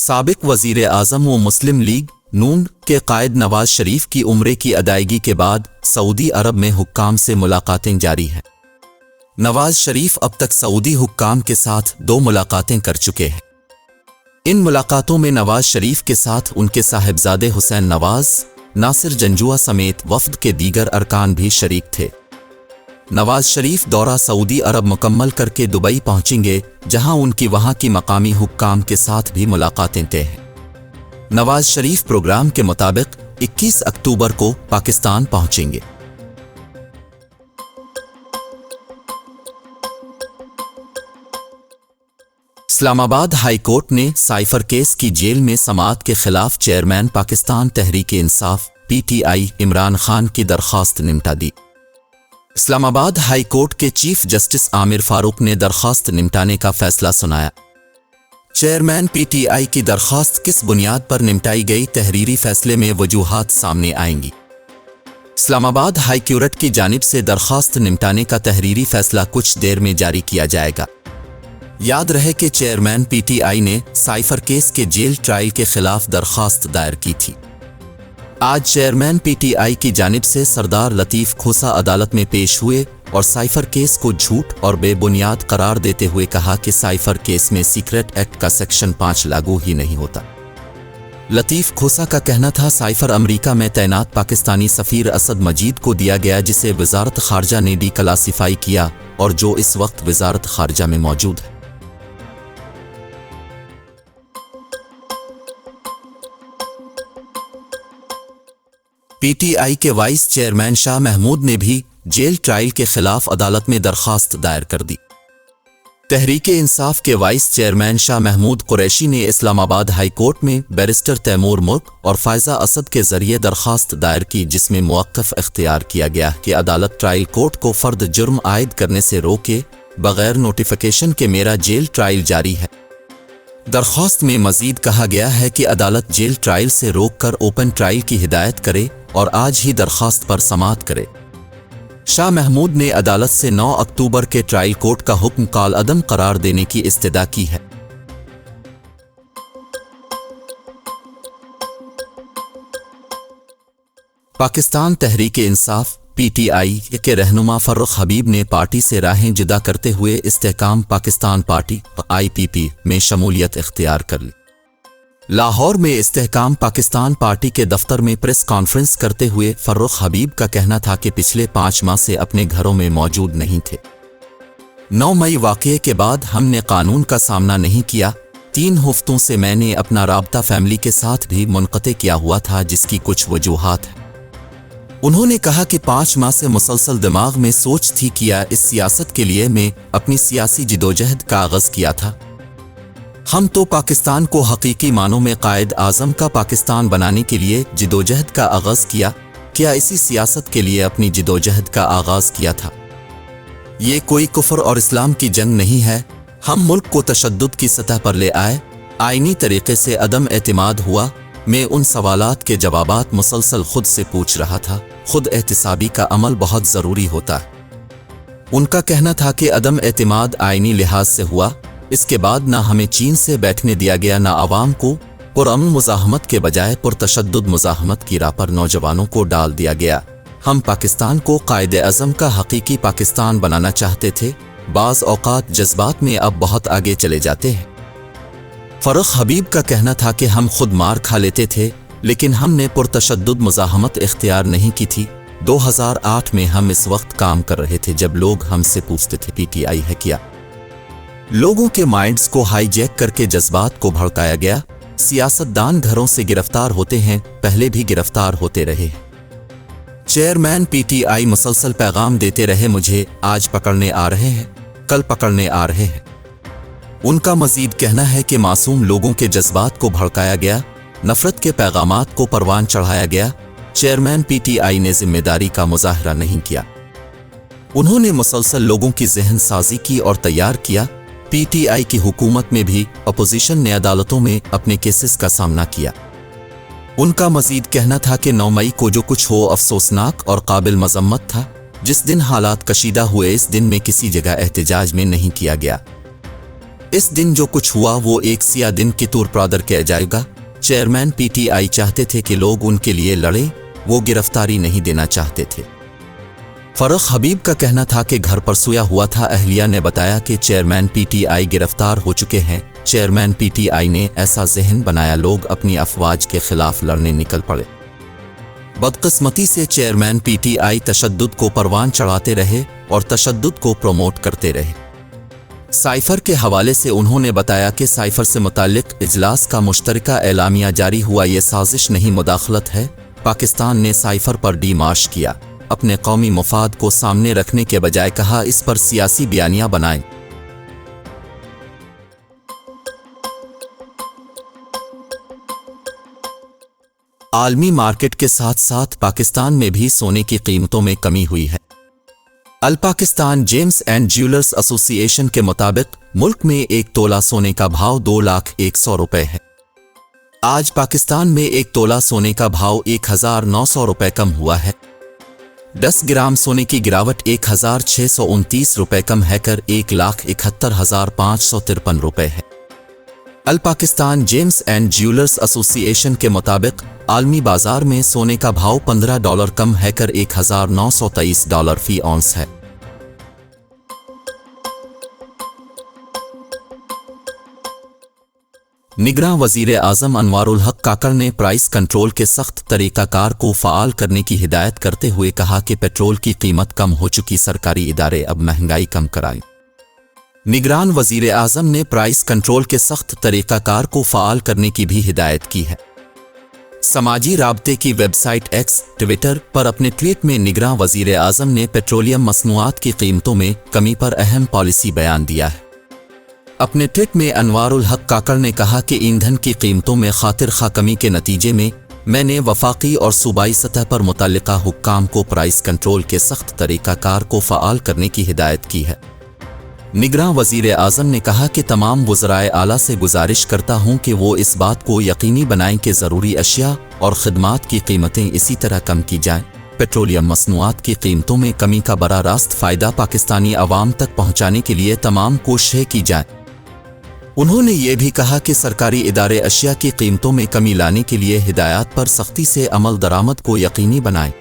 سابق وزیر اعظم و مسلم لیگ نون کے قائد نواز شریف کی عمرے کی ادائیگی کے بعد سعودی عرب میں حکام سے ملاقاتیں جاری ہیں۔ نواز شریف اب تک سعودی حکام کے ساتھ 2 ملاقاتیں کر چکے ہیں۔ ان ملاقاتوں میں نواز شریف کے ساتھ ان کے صاحبزادے حسین نواز، ناصر جنجوعہ سمیت وفد کے دیگر ارکان بھی شریک تھے۔ نواز شریف دورہ سعودی عرب مکمل کر کے دبئی پہنچیں گے، جہاں ان کی وہاں کی مقامی حکام کے ساتھ بھی ملاقاتیں طے ہیں۔ نواز شریف پروگرام کے مطابق 21 اکتوبر کو پاکستان پہنچیں گے۔ اسلام آباد ہائی کورٹ نے سائفر کیس کی جیل میں سماعت کے خلاف چیئرمین پاکستان تحریک انصاف (PTI) عمران خان کی درخواست نمٹا دی۔ اسلام آباد ہائی کورٹ کے چیف جسٹس عامر فاروق نے درخواست نمٹانے کا فیصلہ سنایا۔ چیئرمین PTI کی درخواست کس بنیاد پر نمٹائی گئی، تحریری فیصلے میں وجوہات سامنے آئیں گی۔ اسلام آباد ہائی کورٹ کی جانب سے درخواست نمٹانے کا تحریری فیصلہ کچھ دیر میں جاری کیا جائے گا۔ یاد رہے کہ چیئرمین PTI نے سائفر کیس کے جیل ٹرائل کے خلاف درخواست دائر کی تھی۔ آج چیئرمین PTI کی جانب سے سردار لطیف کھوسہ عدالت میں پیش ہوئے اور سائفر کیس کو جھوٹ اور بے بنیاد قرار دیتے ہوئے کہا کہ سائفر کیس میں سیکرٹ ایکٹ کا سیکشن 5 لاگو ہی نہیں ہوتا۔ لطیف کھوسہ کا کہنا تھا سائفر امریکہ میں تعینات پاکستانی سفیر اسد مجید کو دیا گیا، جسے وزارت خارجہ نے ڈی کلاسیفائی کیا اور جو اس وقت وزارت خارجہ میں موجود ہے۔ PTI کے وائس چیئرمین شاہ محمود نے بھی جیل ٹرائل کے خلاف عدالت میں درخواست دائر کر دی۔ تحریک انصاف کے وائس چیئرمین شاہ محمود قریشی نے اسلام آباد ہائی کورٹ میں بیرسٹر تیمور ملک اور فائزہ اسد کے ذریعے درخواست دائر کی، جس میں موقف اختیار کیا گیا کہ عدالت ٹرائل کورٹ کو فرد جرم عائد کرنے سے روکے بغیر نوٹیفیکیشن کے میرا جیل ٹرائل جاری ہے۔ درخواست میں مزید کہا گیا ہے کہ عدالت جیل ٹرائل سے روک کر اوپن ٹرائل کی ہدایت کرے اور آج ہی درخواست پر سماعت کرے۔ شاہ محمود نے عدالت سے 9 اکتوبر کے ٹرائل کورٹ کا حکم کالعدم قرار دینے کی استدعا کی ہے۔ پاکستان تحریک انصاف PTI کے رہنما فرخ حبیب نے پارٹی سے راہیں جدا کرتے ہوئے استحکام پاکستان پارٹی IPP میں شمولیت اختیار کر لی۔ لاہور میں استحکام پاکستان پارٹی کے دفتر میں پریس کانفرنس کرتے ہوئے فرخ حبیب کا کہنا تھا کہ پچھلے 5 ماہ سے اپنے گھروں میں موجود نہیں تھے۔ 9 مئی واقعے کے بعد ہم نے قانون کا سامنا نہیں کیا۔ 3 ہفتوں سے میں نے اپنا رابطہ فیملی کے ساتھ بھی منقطع کیا ہوا تھا، جس کی کچھ وجوہات ہیں۔ انہوں نے کہا کہ 5 ماہ سے مسلسل دماغ میں سوچ تھی کیا اس سیاست کے لیے میں اپنی سیاسی جدوجہد کا آغاز کیا تھا۔ ہم تو پاکستان کو حقیقی معنوں میں قائد اعظم کا پاکستان بنانے کے لیے جدوجہد کا آغاز کیا اسی سیاست کے لیے اپنی جدوجہد کا آغاز کیا تھا۔ یہ کوئی کفر اور اسلام کی جنگ نہیں ہے۔ ہم ملک کو تشدد کی سطح پر لے آئے، آئینی طریقے سے عدم اعتماد ہوا۔ میں ان سوالات کے جوابات مسلسل خود سے پوچھ رہا تھا۔ خود احتسابی کا عمل بہت ضروری ہوتا ہے۔ ان کا کہنا تھا کہ عدم اعتماد آئینی لحاظ سے ہوا، اس کے بعد نہ ہمیں چین سے بیٹھنے دیا گیا، نہ عوام کو پرامن مزاحمت کے بجائے پرتشدد مزاحمت کی راہ پر نوجوانوں کو ڈال دیا گیا۔ ہم پاکستان کو قائد اعظم کا حقیقی پاکستان بنانا چاہتے تھے۔ بعض اوقات جذبات میں اب بہت آگے چلے جاتے ہیں۔ فرخ حبیب کا کہنا تھا کہ ہم خود مار کھا لیتے تھے، لیکن ہم نے پرتشدد مزاحمت اختیار نہیں کی تھی۔ 2008 میں ہم اس وقت کام کر رہے تھے جب لوگ ہم سے پوچھتے تھے PTI ہے کیا۔ لوگوں کے مائنڈز کو ہائی جیک کر کے جذبات کو بھڑکایا گیا۔ سیاستدان گھروں سے گرفتار ہوتے ہیں، پہلے بھی گرفتار ہوتے رہے۔ چیئرمین PTI مسلسل پیغام دیتے رہے، مجھے آج پکڑنے آ رہے ہیں، کل پکڑنے آ رہے ہیں۔ ان کا مزید کہنا ہے کہ معصوم لوگوں کے جذبات کو بھڑکایا گیا، نفرت کے پیغامات کو پروان چڑھایا گیا۔ چیئرمین PTI نے ذمہ داری کا مظاہرہ نہیں کیا۔ انہوں نے مسلسل لوگوں کی ذہن سازی کی اور تیار کیا۔ PTI کی حکومت میں بھی اپوزیشن نے عدالتوں میں اپنے کیسز کا سامنا کیا۔ ان کا مزید کہنا تھا کہ 9 مئی کو جو کچھ ہو افسوسناک اور قابل مذمت تھا۔ جس دن حالات کشیدہ ہوئے اس دن میں کسی جگہ احتجاج میں نہیں کیا گیا۔ اس دن جو کچھ ہوا وہ ایک سیاہ دن کے طور پر قدر کیا جائے گا۔ چیئرمین پی ٹی آئی چاہتے تھے کہ لوگ ان کے لیے لڑیں، وہ گرفتاری نہیں دینا چاہتے تھے۔ فروخ حبیب کا کہنا تھا کہ گھر پر سویا ہوا تھا۔ اہلیہ نے بتایا کہ چیئرمین پی ٹی آئی گرفتار ہو چکے ہیں۔ چیئرمین پی ٹی آئی نے ایسا ذہن بنایا، لوگ اپنی افواج کے خلاف لڑنے نکل پڑے۔ بدقسمتی سے چیئرمین پی ٹی آئی تشدد کو پروان چڑھاتے رہے اور تشدد کو پروموٹ کرتے رہے۔ سائفر کے حوالے سے انہوں نے بتایا کہ سائفر سے متعلق اجلاس کا مشترکہ اعلامیہ جاری ہوا، یہ سازش نہیں مداخلت ہے۔ پاکستان نے سائفر پر ڈی مارچ کیا، اپنے قومی مفاد کو سامنے رکھنے کے بجائے کہا اس پر سیاسی بیانیہ بنائیں۔ عالمی مارکیٹ کے ساتھ ساتھ پاکستان میں بھی سونے کی قیمتوں میں کمی ہوئی ہے۔ الپاکستان جیمز اینڈ جیولرز ایسوسی ایشن کے مطابق ملک میں ایک تولہ سونے کا بھاؤ 2,01,000 روپے ہے۔ آج پاکستان میں ایک تولہ سونے کا بھاؤ 1,900 روپے کم ہوا ہے۔ 10 گرام سونے کی گراوٹ 1,629 روپے کم ہے کر 1,71,553 روپے ہے۔ الپاکستان جیمز اینڈ جیولرز ایسوسی ایشن کے مطابق عالمی بازار میں سونے کا بھاؤ $15 کم ہے کر $1,923 فی اونس ہے۔ نگراں وزیر اعظم انوار الحق کاکڑ نے پرائس کنٹرول کے سخت طریقہ کار کو فعال کرنے کی ہدایت کرتے ہوئے کہا کہ پیٹرول کی قیمت کم ہو چکی، سرکاری ادارے اب مہنگائی کم کرائیں۔ نگران وزیر اعظم نے پرائس کنٹرول کے سخت طریقہ کار کو فعال کرنے کی بھی ہدایت کی ہے۔ سماجی رابطے کی ویب سائٹ ایکس ٹویٹر پر اپنے ٹویٹ میں نگراں وزیر اعظم نے پیٹرولیم مصنوعات کی قیمتوں میں کمی پر اہم پالیسی بیان دیا ہے۔ اپنے ٹویٹ میں انوار الحق کاکڑ نے کہا کہ ایندھن کی قیمتوں میں خاطر خواہ کمی کے نتیجے میں نے وفاقی اور صوبائی سطح پر متعلقہ حکام کو پرائس کنٹرول کے سخت طریقہ کار کو فعال کرنے کی ہدایت کی ہے۔ نگراں وزیر اعظم نے کہا کہ تمام وزرائے اعلیٰ سے گزارش کرتا ہوں کہ وہ اس بات کو یقینی بنائیں کہ ضروری اشیاء اور خدمات کی قیمتیں اسی طرح کم کی جائیں۔ پیٹرولیم مصنوعات کی قیمتوں میں کمی کا براہ راست فائدہ پاکستانی عوام تک پہنچانے کے لیے تمام کوششیں کی جائیں۔ انہوں نے یہ بھی کہا کہ سرکاری ادارے اشیاء کی قیمتوں میں کمی لانے کے لیے ہدایات پر سختی سے عمل درآمد کو یقینی بنائیں۔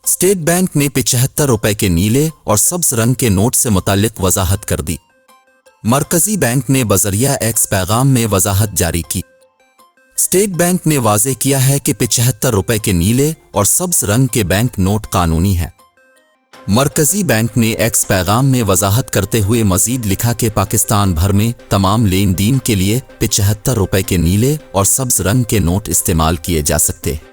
اسٹیٹ بینک نے 75 روپے کے نیلے اور سبز رنگ کے نوٹ سے متعلق وضاحت کر دی۔ مرکزی بینک نے بذریعہ ایکس پیغام میں وضاحت جاری کی۔ اسٹیٹ بینک نے واضح کیا ہے کہ 75 روپے کے نیلے اور سبز رنگ کے بینک نوٹ قانونی ہیں۔ مرکزی بینک نے ایکس پیغام میں وضاحت کرتے ہوئے مزید لکھا کہ پاکستان بھر میں تمام لین دین کے لیے 75 روپے کے نیلے اور سبز رنگ کے نوٹ استعمال کیے جا سکتے ہیں۔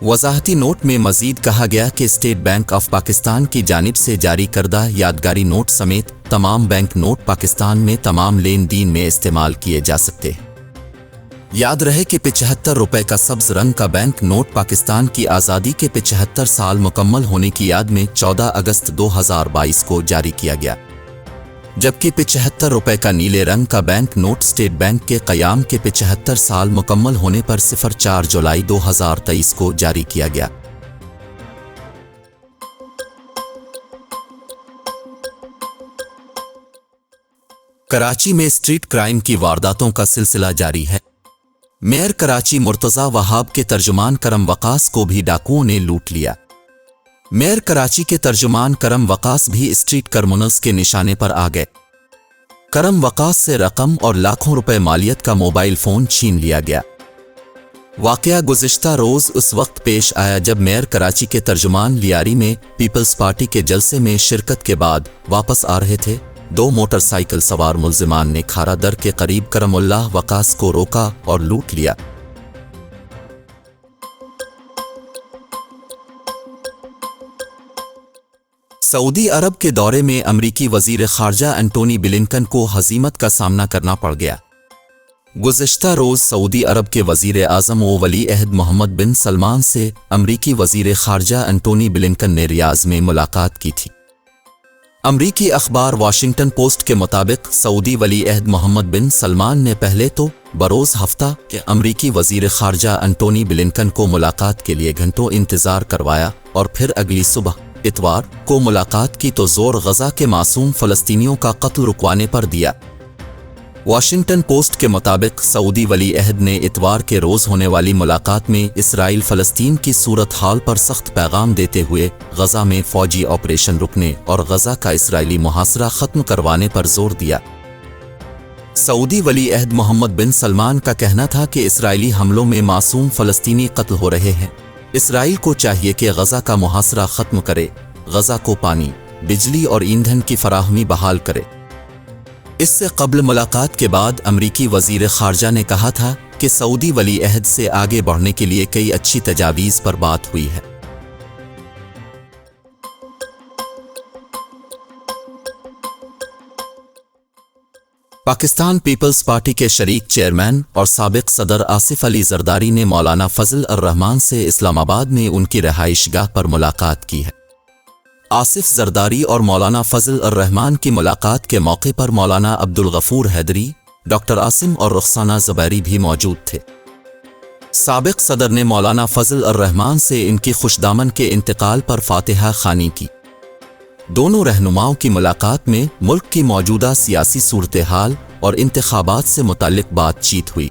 وضاحتی نوٹ میں مزید کہا گیا کہ اسٹیٹ بینک آف پاکستان کی جانب سے جاری کردہ یادگاری نوٹ سمیت تمام بینک نوٹ پاکستان میں تمام لین دین میں استعمال کیے جا سکتے ہیں۔ یاد رہے کہ 75 روپے کا سبز رنگ کا بینک نوٹ پاکستان کی آزادی کے 75 سال مکمل ہونے کی یاد میں 14 اگست 2022 کو جاری کیا گیا، جبکہ 75 روپے کا نیلے رنگ کا بینک نوٹ اسٹیٹ بینک کے قیام کے 75 سال مکمل ہونے پر 4 جولائی 2023 کو جاری کیا گیا۔ کراچی میں اسٹریٹ کرائم کی وارداتوں کا سلسلہ جاری ہے۔ میئر کراچی مرتضی وہاب کے ترجمان کرم وقاص کو بھی ڈاکوؤں نے لوٹ لیا۔ میئر کراچی کے ترجمان کرم وقاص بھی اسٹریٹ کرمنلز کے نشانے پر آ گئے۔ کرم وقاص سے رقم اور لاکھوں روپے مالیت کا موبائل فون چھین لیا گیا۔ واقعہ گزشتہ روز اس وقت پیش آیا جب میئر کراچی کے ترجمان لیاری میں پیپلز پارٹی کے جلسے میں شرکت کے بعد واپس آ رہے تھے۔ 2 موٹر سائیکل سوار ملزمان نے کھارا در کے قریب کرم اللہ وقاص کو روکا اور لوٹ لیا۔ سعودی عرب کے دورے میں امریکی وزیر خارجہ انٹونی بلنکن کو ہزیمت کا سامنا کرنا پڑ گیا۔ گزشتہ روز سعودی عرب کے وزیر اعظم و ولی عہد محمد بن سلمان سے امریکی وزیر خارجہ انٹونی بلنکن نے ریاض میں ملاقات کی تھی۔ امریکی اخبار واشنگٹن پوسٹ کے مطابق سعودی ولی عہد محمد بن سلمان نے پہلے تو بروز ہفتہ کے امریکی وزیر خارجہ انٹونی بلنکن کو ملاقات کے لیے گھنٹوں انتظار کروایا اور پھر اگلی صبح اتوار کو ملاقات کی تو زور غزہ کے معصوم فلسطینیوں کا قتل رکوانے پر دیا۔ واشنگٹن پوسٹ کے مطابق سعودی ولی عہد نے اتوار کے روز ہونے والی ملاقات میں اسرائیل فلسطین کی صورتحال پر سخت پیغام دیتے ہوئے غزہ میں فوجی آپریشن رکنے اور غزہ کا اسرائیلی محاصرہ ختم کروانے پر زور دیا۔ سعودی ولی عہد محمد بن سلمان کا کہنا تھا کہ اسرائیلی حملوں میں معصوم فلسطینی قتل ہو رہے ہیں، اسرائیل کو چاہیے کہ غزہ کا محاصرہ ختم کرے، غزہ کو پانی، بجلی اور ایندھن کی فراہمی بحال کرے۔ اس سے قبل ملاقات کے بعد امریکی وزیر خارجہ نے کہا تھا کہ سعودی ولی عہد سے آگے بڑھنے کے لیے کئی اچھی تجاویز پر بات ہوئی ہے۔ پاکستان پیپلز پارٹی کے شریک چیئرمین اور سابق صدر آصف علی زرداری نے مولانا فضل الرحمان سے اسلام آباد میں ان کی رہائش گاہ پر ملاقات کی ہے۔ آصف زرداری اور مولانا فضل الرحمان کی ملاقات کے موقع پر مولانا عبدالغفور حیدری، ڈاکٹر عاصم اور رخسانہ زبیری بھی موجود تھے۔ سابق صدر نے مولانا فضل الرحمان سے ان کی خوشدامن کے انتقال پر فاتحہ خوانی کی۔ دونوں رہنماؤں کی ملاقات میں ملک کی موجودہ سیاسی صورتحال اور انتخابات سے متعلق بات چیت ہوئی۔